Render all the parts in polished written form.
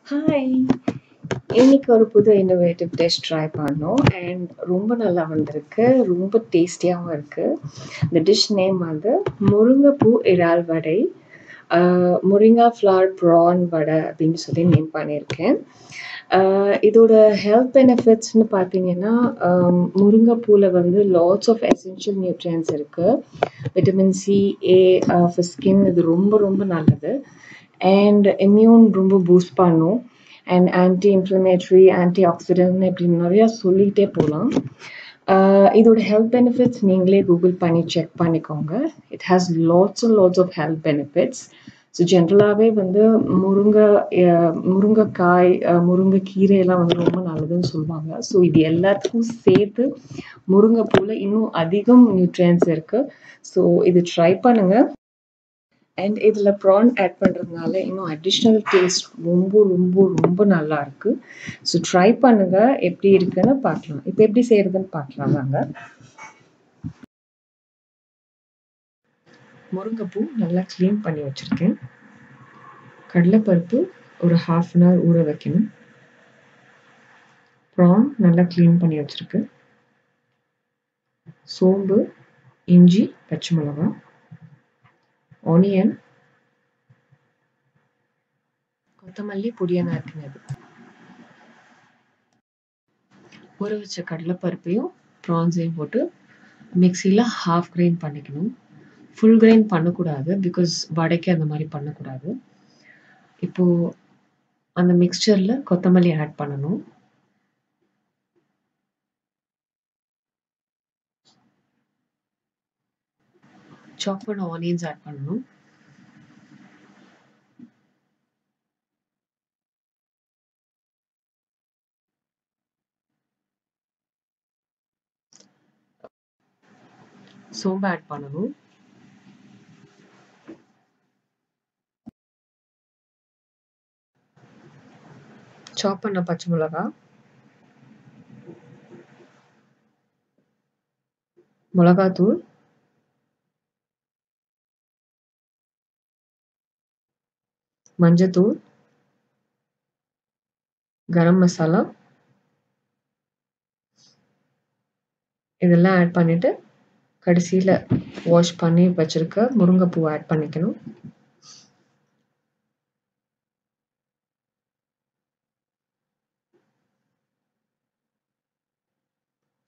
Hi! இன்னைக்கு ஒரு புது இன்னோவேட்டிவ் டிஷ் ட்ரை பண்ணோம் அண்ட் ரொம்ப நல்லா வந்திருக்கு. ரொம்ப டேஸ்டியாவும் இருக்கு. இந்த டிஷ் நேம் வந்து முருங்கைப்பூ இறால் வடை. முரிங்கா ஃப்ளவர் ப்ரான் வடை அப்படின்னு சொல்லி நேம் பண்ணியிருக்கேன். இதோட ஹெல்த் பெனிஃபிட்ஸ்னு பார்த்தீங்கன்னா, முருங்கைப்பூவில் வந்து லாட்ஸ் ஆஃப் எசென்ஷியல் நியூட்ரியன்ஸ் இருக்கு. Vitamin C, A for skin இது ரொம்ப ரொம்ப நல்லது. அண்ட் இம்யூன் ரொம்ப பூஸ்ட் பண்ணும். And anti inflammatory, antioxidant இப்படி நிறையா சொல்லிகிட்டே போகலாம். இதோட ஹெல்த் பெனிஃபிட்ஸ் நீங்களே கூகுள் பண்ணி செக் பண்ணிக்கோங்க. It has lots and lots of health benefits. So ஜென்ரலாகவே வந்து முருங்கைக்காய், முருங்கைக்கீரையெல்லாம் வந்து ரொம்ப நல்லதுன்னு சொல்லுவாங்க. ஸோ இது எல்லாத்துக்கும் சேர்த்து முருங்கைப்பூவில் இன்னும் அதிகம் நியூட்ரியன்ஸ் இருக்குது. ஸோ இது ட்ரை பண்ணுங்கள். அண்ட் இதில் ப்ரான் ஆட் பண்ணுறதுனால இன்னும் அடிஷ்னல் டேஸ்ட் ரொம்ப ரொம்ப ரொம்ப நல்லா இருக்கு. ஸோ ட்ரை பண்ணுங்க, எப்படி இருக்குன்னு பார்க்கலாம். இப்போ எப்படி செய்யறதுன்னு பார்க்கலாம் வாங்க. முருங்கைப்பூ நல்லா க்ளீன் பண்ணி வச்சுருக்கேன். கடலைப்பருப்பு ஒரு 1/2 அன் ஹவர் ஊற வைக்கணும். ப்ரான் நல்லா க்ளீன் பண்ணி வச்சுருக்கு. சோம்பு, இஞ்சி, பச்சை மிளகாய், ஆனியன், கொத்தமல்லி பொடியாக நறுக்கினது. ஊற வச்ச கடலைப்பருப்பையும் ப்ரான்ஸையும் போட்டு மிக்சியில் ஹாஃப் கிரைண்ட் பண்ணிக்கணும். ஃபுல் கிரைண்ட் பண்ணக்கூடாது, பிகாஸ் வடைக்கு அந்த மாதிரி பண்ணக்கூடாது. இப்போது அந்த மிக்சரில் கொத்தமல்லி ஆட் பண்ணணும். சாப் பண்ண ஆனியன்ஸ் ஆட் பண்ணணும். சோம்பு ஆட் பண்ணணும். சாப் பண்ண பச்சை மிளகாய், மிளகாத்தூள், மஞ்சத்தூள், கரம் மசாலா இதெல்லாம் ஆட் பண்ணிட்டு கடைசியில் வாஷ் பண்ணி வச்சிருக்க முருங்கைப்பூவை ஆட் பண்ணிக்கணும்.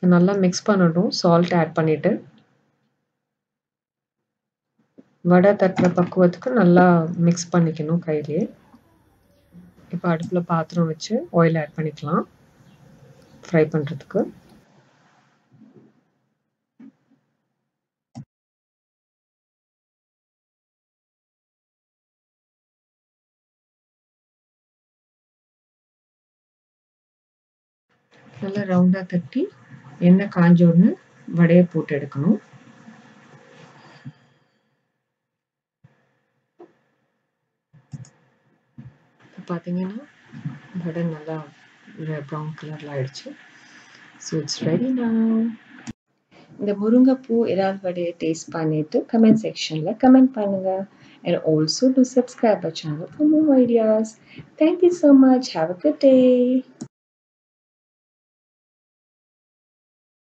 நல்லா மிக்ஸ் பண்ணணும். சால்ட் ஆட் பண்ணிட்டு வடை தட்டுற பக்குவத்துக்கு நல்லா மிக்ஸ் பண்ணிக்கணும் கையிலே. இப்போ அடுப்பில் பாத்திரம் வச்சு ஆயில் ஆட் பண்ணிக்கலாம் ஃப்ரை பண்ணுறதுக்கு. நல்லா ரவுண்டாக தட்டி எண்ணெய் காஞ்ச உடனே வடையை போட்டு எடுக்கணும். பார்த்தீங்கன்னா வடை நல்லா ப்ரௌன் கலரில் ஆயிடுச்சு. So it's ready now. இந்த முருங்கைப்பூ இறால் வடையை டேஸ்ட் பண்ணிட்டு கமெண்ட் செக்ஷனில் கமெண்ட் பண்ணுங்க. And also do subscribe our channel for more videos. Thank you so much. Have a good day.